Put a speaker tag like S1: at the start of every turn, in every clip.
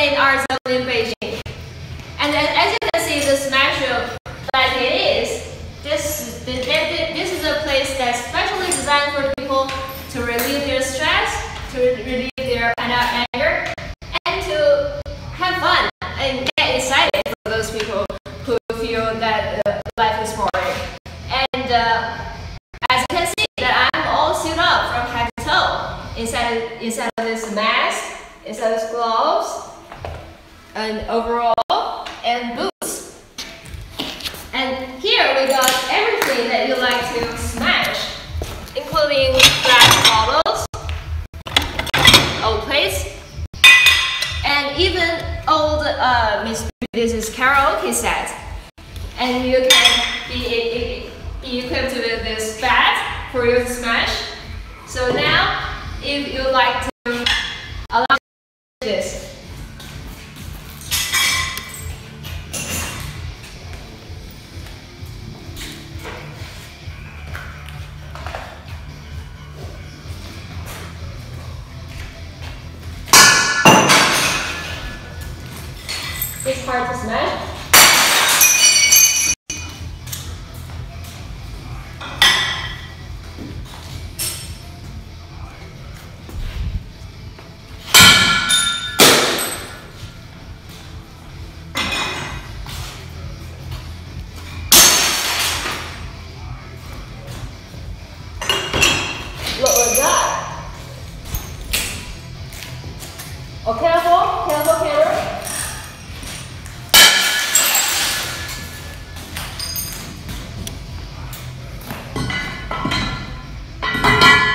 S1: main art zone in Beijing. And as you can see, the smash room, like it is, this is a place that's specially designed for people to relieve their stress, to relieve their kind of anger, and to have fun and get excited for those people who feel that life is boring. And as you can see, that I'm all suited up from head to toe inside of this mask, inside of this gloves, and overall, and boots. And here we got everything that you like to smash, including glass bottles, old plates, and even old this is karaoke set. And you can be equipped with this bat for you to smash. So now, if you like to allow this. It's hard to smash. Look at that. Oh, careful, camera.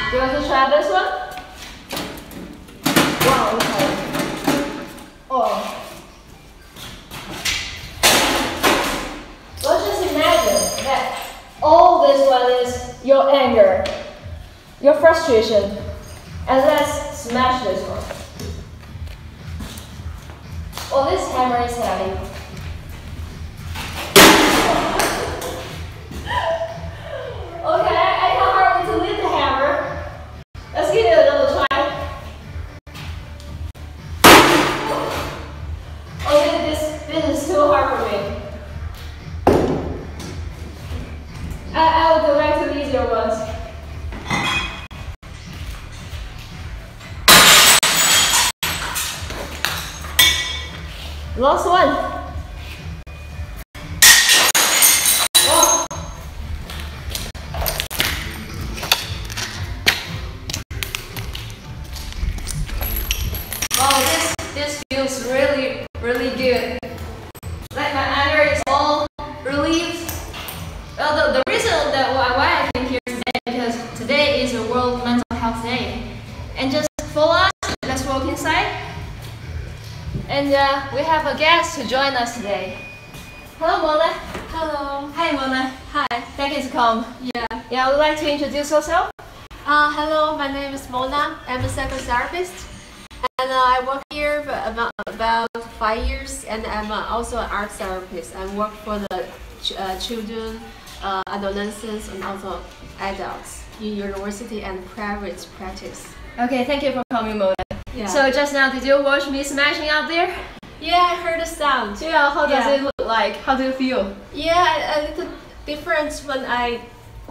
S1: Do you want to try this one? Wow, okay. Oh. Let's just imagine that all this one is your anger, your frustration, and let's smash this one. Oh, this hammer is heavy. Okay, I can hardly lift the hammer. Let's give it another try. Oh, this is too hard for me. I will go back to the easier ones. Last one. Oh. Wow, this feels really good. Like my anger is all relieved. Well, the reason that why I came here today, because today is a World Mental Health Day, and just for us, let's walk inside. And we have a guest to join us today. Hello, Mona.
S2: Hello.
S1: Hi, Mona.
S2: Hi.
S1: Thank you for coming. Yeah, would you like to introduce yourself?
S2: Hello, my name is Mona. I'm a psychotherapist. And I work here for about 5 years, and I'm also an art therapist. I work for the children, adolescents, and also adults in university and private practice.
S1: Okay, thank you for coming, Mona.
S2: Yeah.
S1: So just now, did you watch me smashing out there?
S2: Yeah, I heard the sound.
S1: Yeah, how does it look like? How do you feel?
S2: Yeah, a little different when I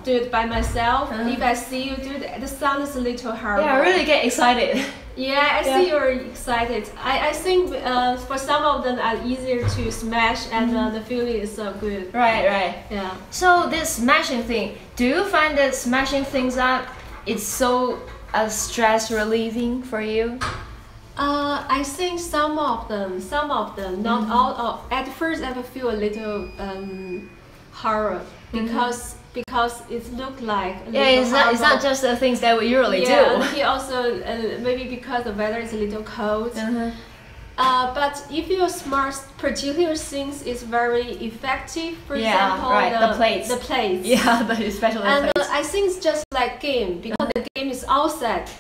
S2: do it by myself. If I see you do it, the sound is a little hard.
S1: Yeah, I really get excited.
S2: Yeah, I see you're excited. I think for some of them are easier to smash, and the feeling is so good.
S1: Right.
S2: Yeah.
S1: So this smashing thing, do you find that smashing things up, it's so stress relieving for you?
S2: I think some of them, not all. At first, I will feel a little horror because it looked like
S1: it's not just the things that we usually do.
S2: He also maybe because the weather is a little cold. But if you smart particular things, is very effective. For example,
S1: the plates.
S2: The plates.
S1: Yeah, especially the
S2: and
S1: plates.
S2: I think it's just like game, because the game is outside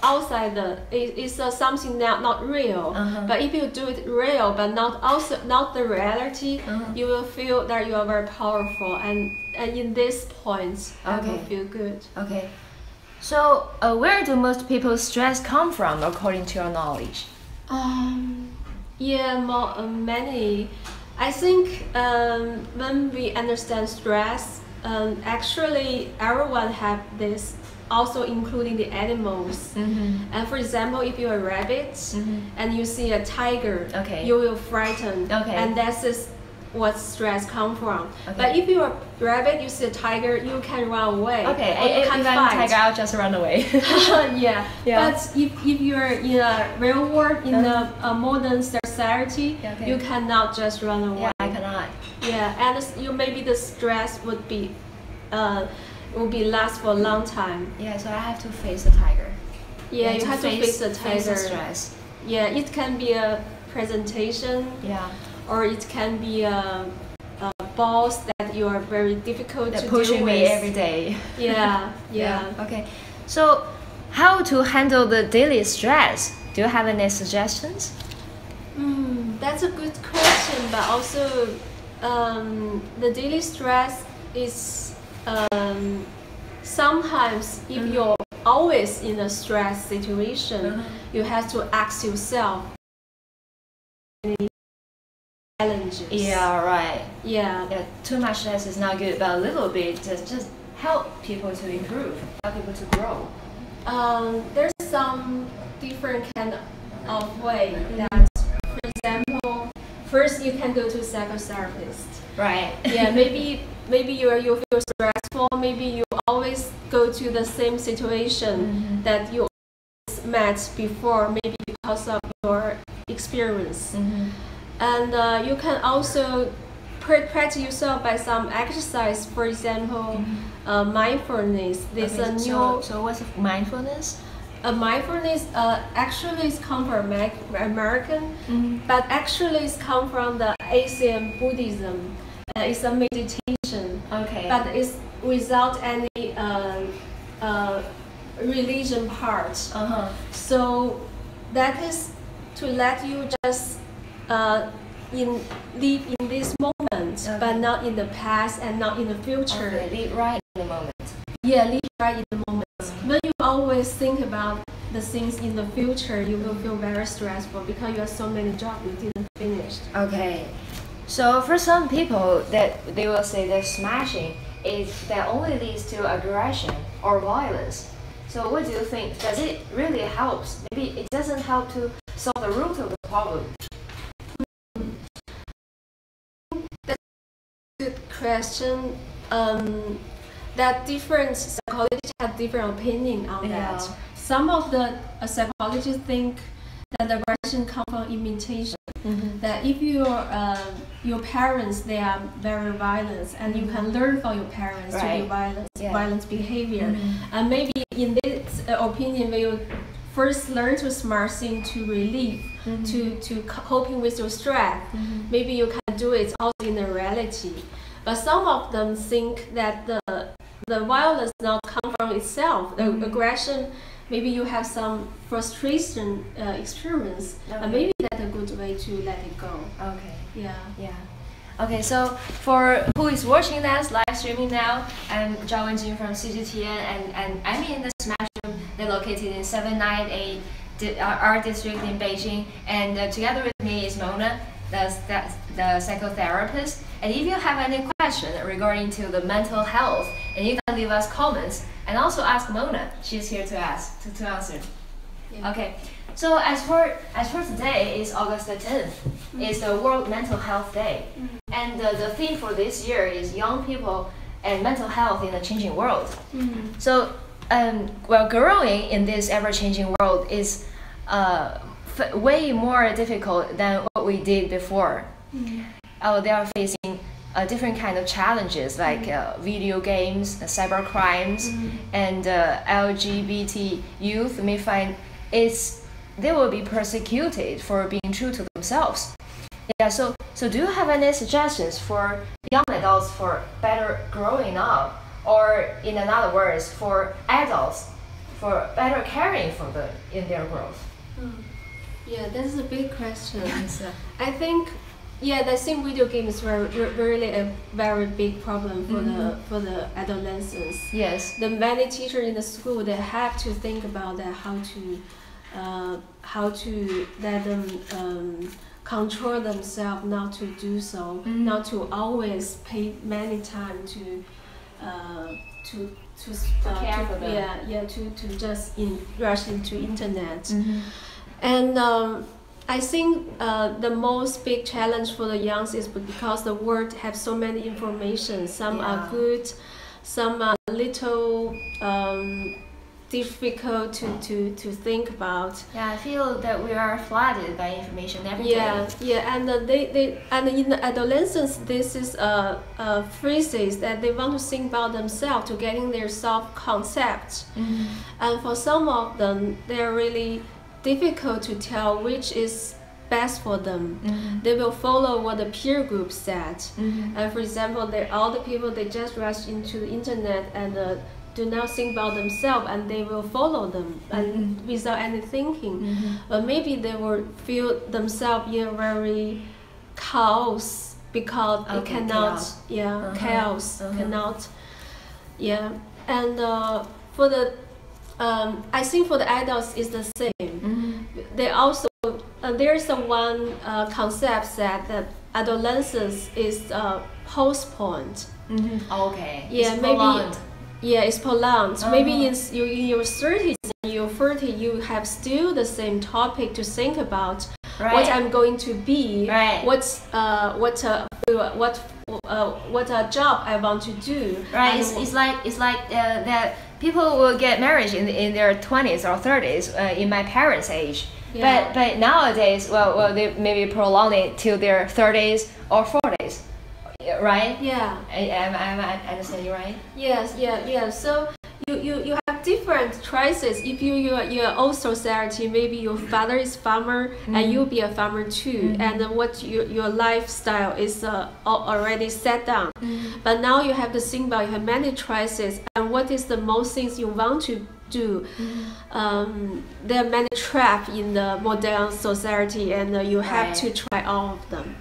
S2: it's something not real. But if you do it real, but not the reality, you will feel that you are very powerful, and in this point, I will feel good.
S1: Okay. So where do most people's stress come from, according to your knowledge?
S2: Yeah, many. I think when we understand stress, actually everyone have this, also including the animals. And for example, if you're a rabbit and you see a tiger, you will frighten. And that's what stress come from. But if you're a rabbit, you see a tiger, you can run away. Or you can fight.
S1: Tiger, I'll just run away.
S2: Yeah. But if you're in a real world, in a modern society, you cannot just run away.
S1: Yeah, I cannot.
S2: Yeah, and maybe the stress would be last for a long time.
S1: Yeah, so I have to face the tiger.
S2: Yeah, you have to face the tiger.
S1: Face the stress.
S2: Yeah, it can be a presentation.
S1: Yeah.
S2: Or it can be a boss that you are very difficult to deal with.
S1: Pushing me every day.
S2: Yeah.
S1: Okay, so how to handle the daily stress? Do you have any suggestions?
S2: That's a good question, but also the daily stress is sometimes if you're always in a stress situation, you have to ask yourself challenges.
S1: Yeah, right.
S2: Yeah.
S1: Too much stress is not good, but a little bit just help people to improve, help people to grow.
S2: There's some different kind of way that, for example, first you can go to a psychotherapist.
S1: Right.
S2: Yeah, maybe you feel stressful. Maybe you always go to the same situation that you always met before. Maybe because of your experience. And you can also practice yourself by some exercise. For example, mindfulness. There's a new.
S1: So what's mindfulness?
S2: Mindfulness actually is come from American, but actually it's come from the Asian Buddhism. It's a meditation. But it's without any religion part. So that is to let you just live in this moment, but not in the past and not in the future.
S1: Live right in the moment.
S2: Yeah, live right in the moment. When you always think about the things in the future, you will feel very stressful because you have so many jobs you didn't finish.
S1: Okay. So for some people, that they will say that smashing that only leads to aggression or violence. So what do you think? Does it really help? Maybe it doesn't help to solve the root of the problem.
S2: That's a good question. That different psychologists have different opinion on that. Some of the psychologists think that aggression comes from imitation. That if your parents, they are very violent, and you can learn from your parents to be violent behavior. And maybe in this opinion, when you first learn to smart thing to relieve, to coping with your stress, maybe you can do it also in the reality. But some of them think that the violence not come from itself, the aggression. Maybe you have some frustration experience, and maybe that's a good way to let it go.
S1: Okay, so for who is watching us live streaming now, I'm Zhao Wenjing from CGTN, and I'm in the Smash Room. They're located in 798 Art District in Beijing, and together with me is Mona, the psychotherapist. And if you have any question regarding to the mental health, and you can leave us comments, and also ask Mona. She's here to answer. Okay. So as for today is August the 10th. It's the World Mental Health Day, and the theme for this year is young people and mental health in a changing world. So growing in this ever-changing world is way more difficult than what we did before. They are facing different kind of challenges like video games, cyber crimes, and LGBT youth may find they will be persecuted for being true to themselves. Yeah. So do you have any suggestions for young adults for better growing up, or in other words, for adults for better caring in their growth?
S2: Yeah, that's a big question. I think, I think video games were really a very big problem for the adolescents.
S1: Yes.
S2: The many teachers in the school, they have to think about that, how to let them control themselves not to do so, not to always pay many time to
S1: care for them.
S2: to just rush into internet. And I think the most big challenge for the youngs is because the world have so many information. Some are good, some are little difficult to think about.
S1: Yeah, I feel that we are flooded by information every day.
S2: And and in the adolescence, this is phrases that they want to think about themselves to getting their self-concept. And for some of them, they're really difficult to tell which is best for them. They will follow what the peer group said. And for example, all the people, they just rush into the internet and do not think about themselves, and they will follow them and without any thinking. Or maybe they will feel themselves in a very chaos because it cannot chaos cannot and for the I think for the adults is the same. They also there's one concept that adolescence is postponed.
S1: It's prolonged.
S2: It's prolonged. Maybe in your 30s and your 40, you have still the same topic to think about. What I'm going to be. What job I want to do.
S1: It's like that people will get married in their 20s or 30s in my parents' age. But nowadays, well, they maybe prolong it till their 30s or 40s. Right? Am I understanding right?
S2: Yes. So you have different choices. If you're old society, maybe your father is farmer and you'll be a farmer too. And what your lifestyle is already set down. But now you have to think about, you have many choices, and what is the most things you want to do. There are many traps in the modern society, and you have to try all of them.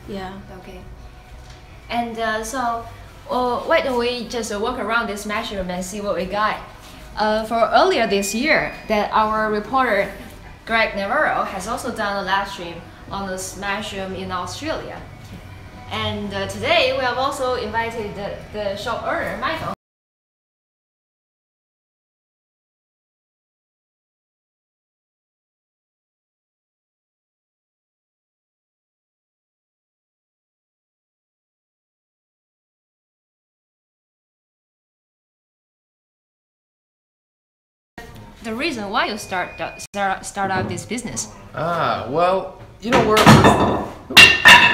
S1: Okay. And so, why don't we just walk around this smash room and see what we got? For earlier this year, that our reporter Greg Navarro has also done a live stream on the smash room in Australia. And today we have also invited the shop owner, Michael. The reason why you start out this business?
S3: Well, we're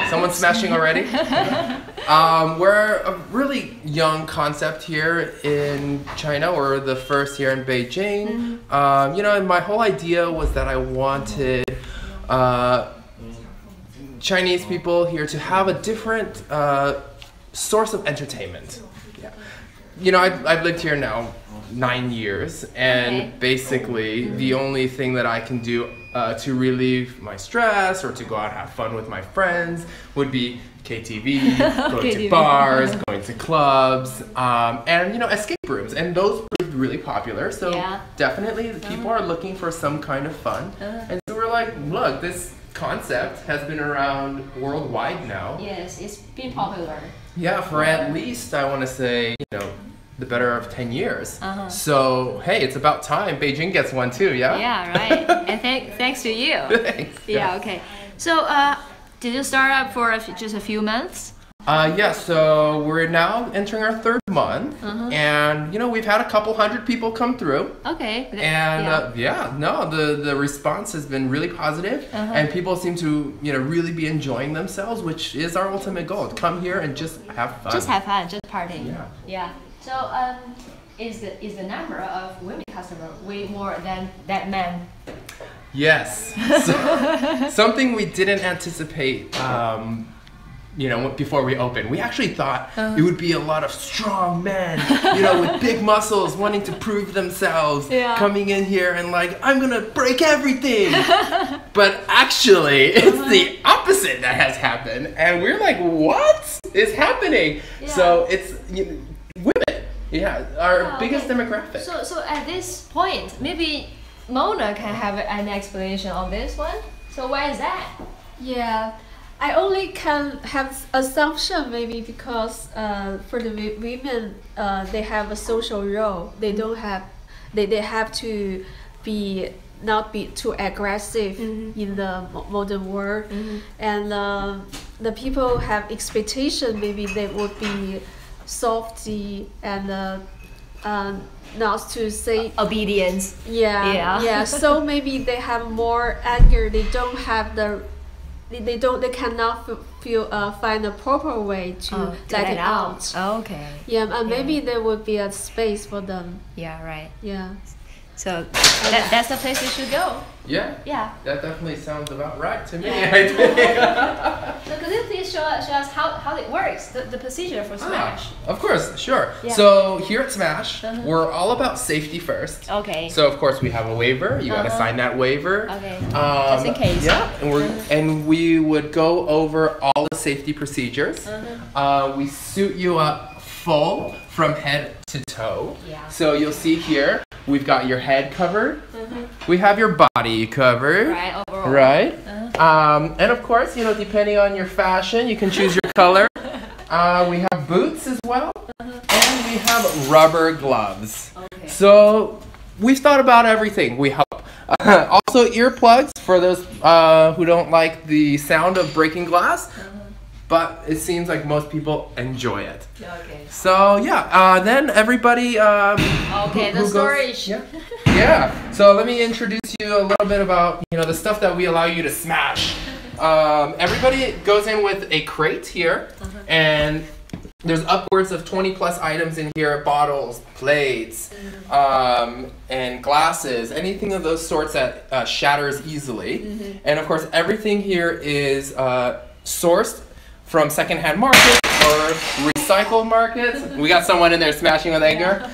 S3: someone smashing already. We're a really young concept here in China. We're the first here in Beijing. And my whole idea was that I wanted Chinese people here to have a different source of entertainment. I've lived here now 9 years, and basically the only thing that I can do to relieve my stress or to go out and have fun with my friends would be KTV, going to bars, going to clubs, and escape rooms, and those proved really popular. So definitely the people are looking for some kind of fun, and so we're like, look, this concept has been around worldwide now.
S1: Yes, it's been popular.
S3: Yeah, for at least I want to say the better of 10 years. So hey, it's about time Beijing gets one too.
S1: Yeah, right. And thanks to you.
S3: Thanks.
S1: Okay. So did you start up for just a few months?
S3: So we're now entering our 3rd month, and we've had a couple hundred people come through.
S1: Okay.
S3: And the response has been really positive, and people seem to really be enjoying themselves, which is our ultimate goal: to come here and just have fun.
S1: Just have fun, just party.
S3: Yeah.
S1: So is the number of women customers way more than that men?
S3: Yes. So, something we didn't anticipate. Before we opened, we actually thought it would be a lot of strong men, with big muscles wanting to prove themselves, coming in here and like, I'm gonna break everything. But actually, it's the opposite that has happened, and we're like, what is happening? So it's women, our biggest demographic.
S1: So at this point, maybe Mona can have an explanation on this one. So why is that?
S2: Yeah, I only can have assumption maybe because for the women they have a social role. They don't have they have to be not be too aggressive in the modern world, and the people have expectation. Maybe they would be softy and not to say
S1: Obedience.
S2: yeah. So maybe they have more anger. They don't have the they cannot find a proper way to let it out.
S1: Okay.
S2: Yeah, and maybe there would be a space for them.
S1: Yeah, right.
S2: Yeah.
S1: So that's the place you should go.
S3: Yeah.
S1: Yeah.
S3: That definitely sounds about right to me.
S1: Yeah.
S3: I think.
S1: So could you please show us how it works, the procedure for Smash?
S3: Of course, sure.
S1: Yeah.
S3: So here at Smash, we're all about safety first.
S1: Okay.
S3: So of course we have a waiver. You gotta sign that waiver.
S1: Okay. Just in case.
S3: Yeah, and we would go over all the safety procedures. We suit you up full from head to toe.
S1: Yeah.
S3: So you'll see here we've got your head covered. We have your body covered.
S1: Right, overall.
S3: Right. And of course, depending on your fashion, you can choose your color. We have boots as well, and we have rubber gloves.
S1: Okay.
S3: So we've thought about everything. We help. Also earplugs for those who don't like the sound of breaking glass, but it seems like most people enjoy it.
S1: Okay.
S3: So yeah, then everybody.
S1: Okay, the storage.
S3: Yeah. So let me introduce you a little bit about the stuff that we allow you to smash. Everybody goes in with a crate here, and there's upwards of 20 plus items in here: bottles, plates, and glasses, anything of those sorts that shatters easily. And of course, everything here is sourced from secondhand markets or recycle markets. We got someone in there smashing with anger.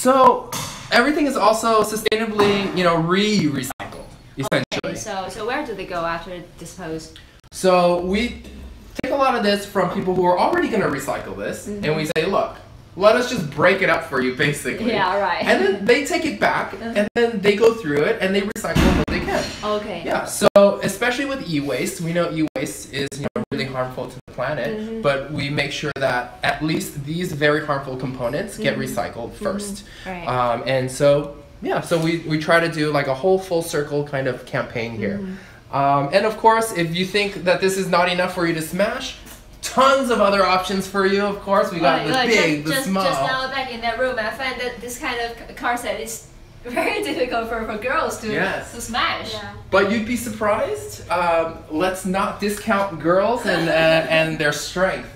S3: So everything is also sustainably, recycled, essentially.
S1: Okay, so where do they go after disposed?
S3: So we take a lot of this from people who are already going to recycle this, and we say, look, let us just break it up for you, basically.
S1: Yeah, right.
S3: And then they take it back, and then they go through it, and they recycle what they can.
S1: Okay.
S3: Yeah, so especially with e-waste, we know e-waste is really harmful to the planet, but we make sure that at least these very harmful components get recycled first.
S1: Right.
S3: And so, yeah, so we try to do like a whole full circle kind of campaign here. And of course, if you think that this is not enough for you to smash, tons of other options for you, of course. We got the big, the small.
S1: Just now back in that room, I find that this kind of car set is very difficult for girls to smash.
S2: Yeah.
S3: But you'd be surprised. Let's not discount girls and their strength.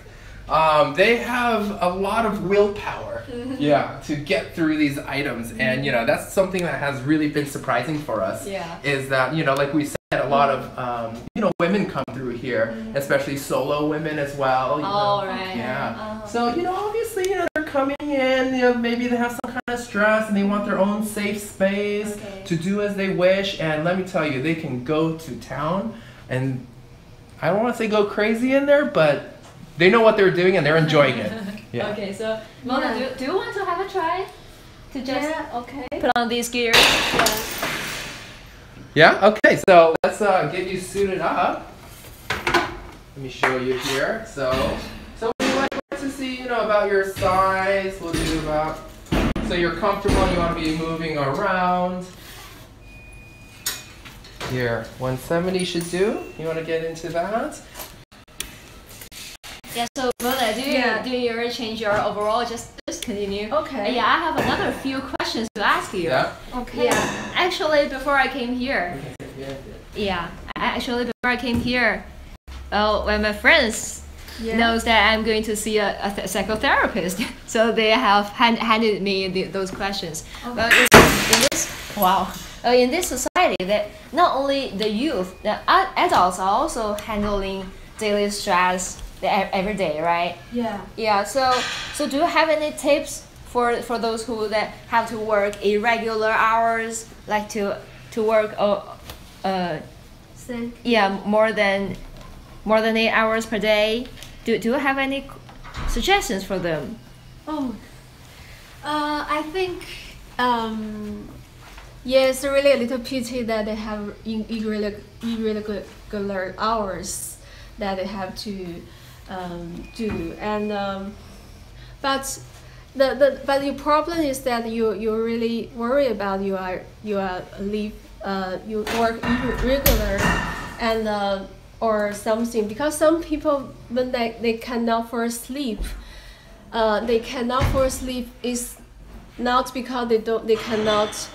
S3: They have a lot of willpower, to get through these items, and that's something that has really been surprising for us.
S1: Yeah.
S3: Is that like we said, a lot of women come through here, especially solo women as well.
S1: Right.
S3: Yeah. So obviously they're coming in. Maybe they have some kind of stress and they want their own safe space to do as they wish. And let me tell you, they can go to town, and I don't want to say go crazy in there, but they know what they're doing and they're enjoying it. Yeah.
S1: Okay, so Mona, do you want to have a try? To just put on these gears?
S3: Yeah, okay, so let's get you suited up. Let me show you here. So we like to see, about your size. We'll do about, so you're comfortable, you want to be moving around. Here, 170 should do. You want to get into that?
S1: Yeah, so Mona, do you ever change your overall? Just continue.
S2: Okay.
S1: Yeah, I have another few questions to ask you.
S3: Yeah.
S2: Okay.
S1: Yeah, actually, before I came here. Before I came here, when my friends knows that I'm going to see a psychotherapist, so they have handed me those questions. But in this society, that not only the youth, the adults are also handling daily stress every day, right?
S2: Yeah.
S1: Yeah. So do you have any tips for those who that have to work irregular hours, like to work more than 8 hours per day? Do you have any suggestions for them?
S2: I think Yeah, it's really a little pity that they have irregular hours that they have to do, and but the problem is that you really worry about you work irregular and or something, because some people when they cannot fall asleep, is not because they cannot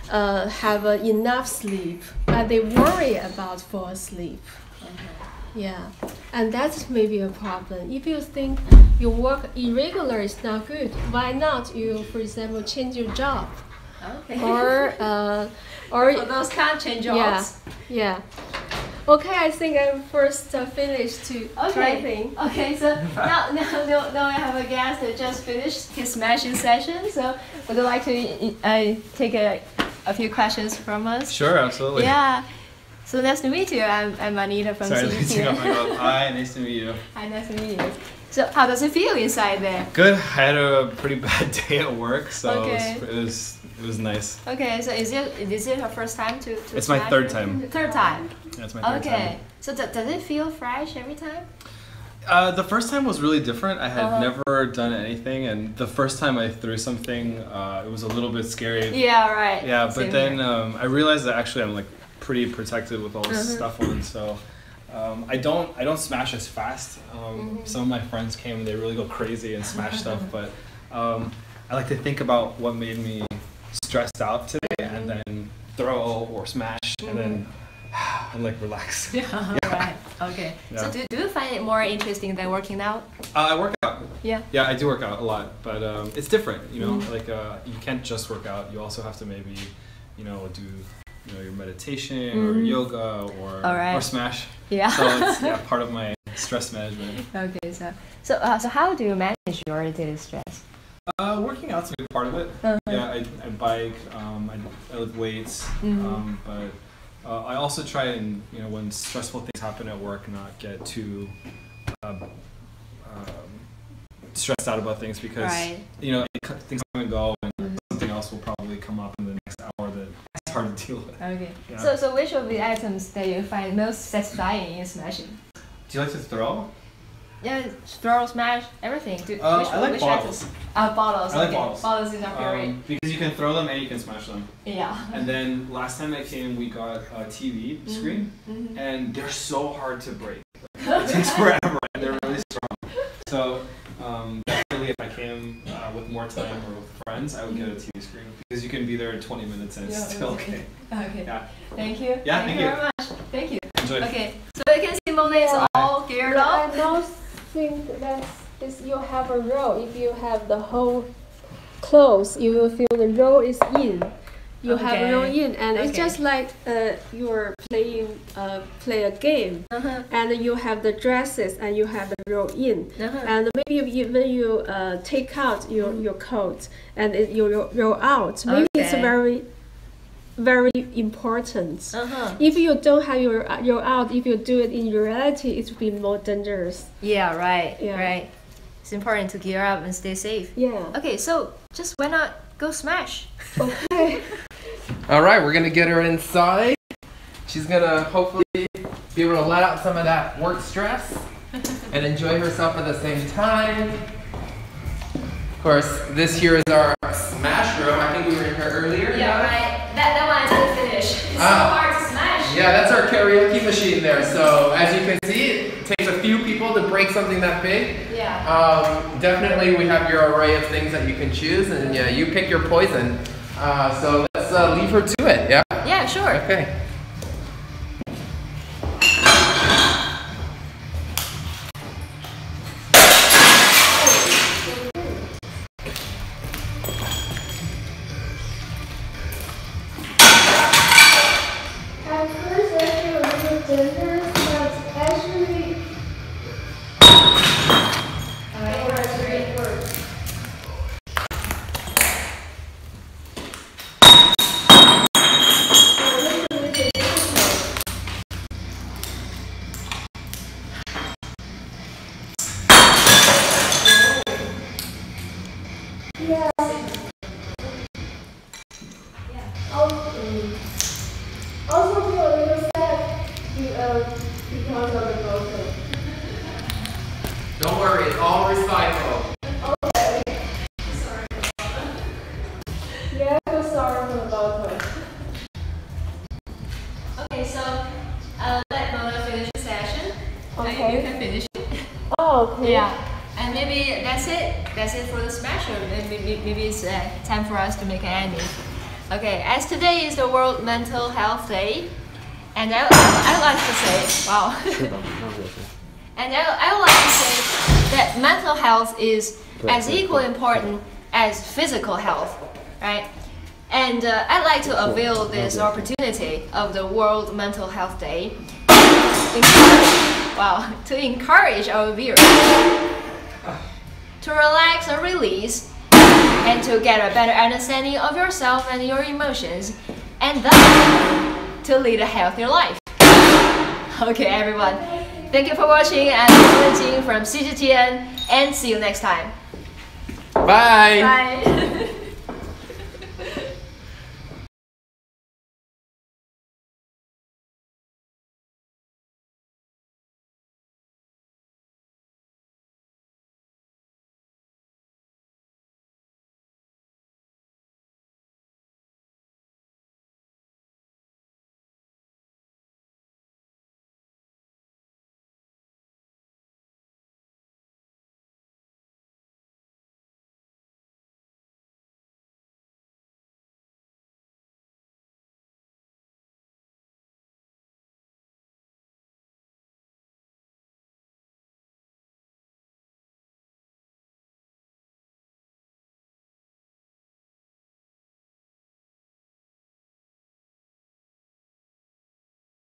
S2: have enough sleep, but they worry about fall asleep. Yeah, and that's maybe a problem. If you think your work irregular is not good, why not you, for example, change your job?
S1: Okay.
S2: Or
S1: For those can't change jobs.
S2: Yeah. Okay, I think I'm first finished to typing.
S1: Okay, so now I have a guest that just finished his smashing session. So would you like to take a few questions from us?
S4: Sure, absolutely.
S1: Yeah. So nice to meet you. I'm Anita from CGTN.
S4: Hi, nice to meet you.
S1: Hi, nice to meet you. So how does it feel inside there?
S4: Good. I had a pretty bad day at work, so
S1: Okay.
S4: it was nice.
S1: Okay, so is it her first time to
S4: It's my
S1: smash
S4: third
S1: it?
S4: time.
S1: Third time.
S4: Yeah, it's my third
S1: Okay. So does it feel fresh every time?
S4: time. The first time was really different. I had never done anything, and the first time I threw something, it was a little bit scary.
S1: Yeah, right.
S4: Yeah, but
S1: Same
S4: then
S1: here.
S4: I realized that actually I'm like pretty protected with all this stuff on, so I don't smash as fast. Some of my friends came and they really go crazy and smash stuff, but I like to think about what made me stressed out today and then throw or smash and then and like relax.
S1: Yeah. Right. Okay.
S4: Yeah.
S1: So do you find it more interesting than working out?
S4: I work out.
S1: Yeah.
S4: Yeah, I do work out a lot, but it's different, you know. Like you can't just work out. You also have to maybe, do your meditation or yoga or smash.
S1: Yeah.
S4: So it's part of my stress management.
S1: Okay. So how do you manage your daily stress?
S4: Working out's a big part of it. Yeah, I bike. I lift weights. But I also try and when stressful things happen at work, not get too stressed out about things, because things come and go, and something else will probably come up in the next hour that it's hard to deal with.
S1: Okay.
S4: Yeah.
S1: So which of the items that you find most satisfying in smashing?
S4: Do you like to throw?
S1: Yeah, throw, smash, everything.
S4: I like
S1: which
S4: bottles.
S1: items? Bottles.
S4: I like
S1: okay.
S4: bottles.
S1: Bottles is our favorite.
S4: Because you can throw them and you can smash them.
S1: Yeah.
S4: And then last time I came, we got a TV screen, and they're so hard to break. It takes forever, and they're really strong. So definitely, if I came with more time or with friends, I would get a TV screen, because you can be there in 20 minutes and it's still okay.
S1: Okay.
S4: Yeah.
S1: Thank you.
S4: Yeah,
S1: Thank you very much. Thank you.
S4: Enjoy.
S1: Okay. So you can see Mona is all geared up.
S2: I don't think that you have a roll. If you have the whole clothes, you will feel the roll is in. You have a roll in, and it's just like you're play a game, and you have the dresses and you have the roll in, and maybe even you take out your coat and you roll out. Maybe it's very, very important. If you don't have your roll out, if you do it in reality, it will be more dangerous.
S1: Yeah, right.
S2: Yeah.
S1: Right. It's important to gear up and stay safe.
S2: Yeah.
S1: Okay, so just why not go smash?
S2: Okay.
S3: All right, we're gonna get her inside. She's gonna hopefully be able to let out some of that work stress and enjoy herself at the same time. Of course, this here is our smash room. I think we were in here earlier.
S1: Yeah, right. That one I didn't finish. It's so hard to smash.
S3: Yeah, that's our karaoke machine there. So as you can see, it takes a few people to break something that big.
S1: Yeah.
S3: Definitely, we have your array of things that you can choose, and yeah, you pick your poison. So let's leave her to it. Yeah.
S1: Yeah, sure.
S3: Okay.
S2: At first, I feel a little dangerous, but actually, it works. A little bit
S3: all recycled.
S2: Yeah, I feel sorry for the daughter.
S1: Okay, so let Mona finish the session.
S2: Okay.
S1: You can finish it.
S2: Oh, okay.
S1: Yeah. And maybe that's it. That's it for the smasher. Maybe it's time for us to make an ending. Okay, as today is the World Mental Health Day, and I like to say, wow. And I would like to say that mental health is as equally important as physical health, right? And I'd like to avail this opportunity of the World Mental Health Day to encourage our viewers to relax and release, and to get a better understanding of yourself and your emotions, and thus to lead a healthier life. Okay, everyone. Thank you for watching. I'm Zhao Wenjing from CGTN, and see you next time.
S3: Bye.
S1: Bye.